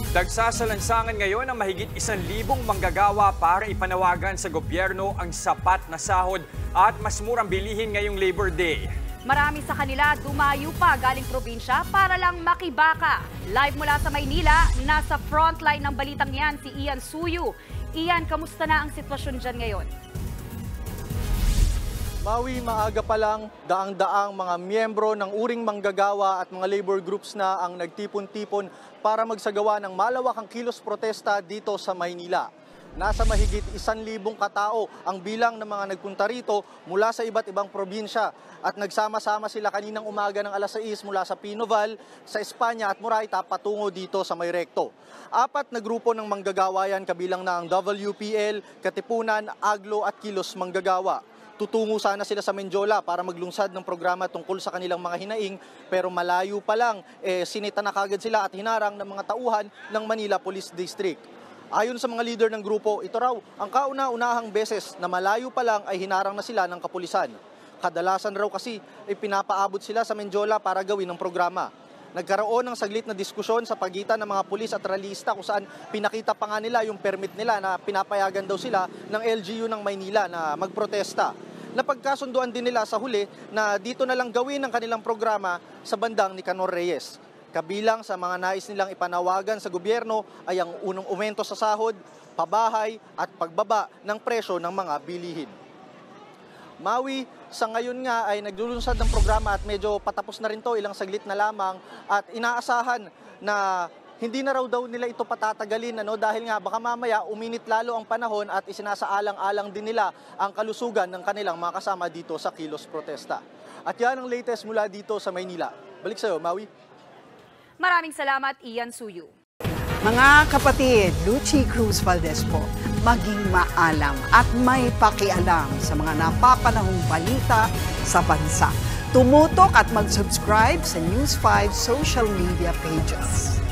Nagsasalansangan ngayon ang mahigit 1,000 manggagawa para ipanawagan sa gobyerno ang sapat na sahod at mas murang bilihin ngayong Labor Day. Marami sa kanila dumayo pa galing probinsya para lang makibaka. Live mula sa Maynila, nasa frontline ng balitang yan si Ian Suyu. Ian, kamusta na ang sitwasyon dyan ngayon? Maui, maaga pa lang, daang-daang mga miyembro ng uring manggagawa at mga labor groups na ang nagtipon-tipon para magsagawa ng malawakang kilos protesta dito sa Maynila. Nasa mahigit 1,000 katao ang bilang ng mga nagpunta rito mula sa iba't ibang probinsya at nagsama-sama sila kaninang umaga ng alas 6 mula sa Pinoval, sa Espanya at Moraita patungo dito sa May Recto. 4 na grupo ng manggagawa yan kabilang na ang WPL, Katipunan, Aglo at Kilos Manggagawa. Tutungo sana sila sa Menjola para maglungsad ng programa tungkol sa kanilang mga hinaing pero malayo pa lang, sinita na kagad sila at hinarang ng mga tauhan ng Manila Police District. Ayon sa mga leader ng grupo, ito raw ang kauna-unahang beses na malayo pa lang ay hinarang na sila ng kapulisan. Kadalasan raw kasi pinapaabot sila sa Menjola para gawin ang programa. Nagkaroon ng saglit na diskusyon sa pagitan ng mga pulis at rallyista kung saan pinakita pa nga nila yung permit nila na pinapayagan daw sila ng LGU ng Maynila na magprotesta. Napagkasunduan din nila sa huli na dito na lang gawin ang kanilang programa sa bandang Nicanor Reyes. Kabilang sa mga nais nilang ipanawagan sa gobyerno ay ang unang aumento sa sahod, pabahay at pagbaba ng presyo ng mga bilihin. Maui, sa ngayon nga ay naglulunsad ng programa at medyo patapos na rin to, ilang saglit na lamang at inaasahan na hindi na raw daw nila ito patatagalin dahil nga baka mamaya uminit lalo ang panahon at isinasaalang-alang din nila ang kalusugan ng kanilang mga kasama dito sa kilos protesta. At yan ang latest mula dito sa Maynila. Balik sa'yo, Maui. Maraming salamat, Ian Suyu. Mga kapatid, Lucy Cruz Valdez po, maging maalam at may pakialam sa mga napapanahong balita sa bansa. Tumutok at mag-subscribe sa News 5 social media pages.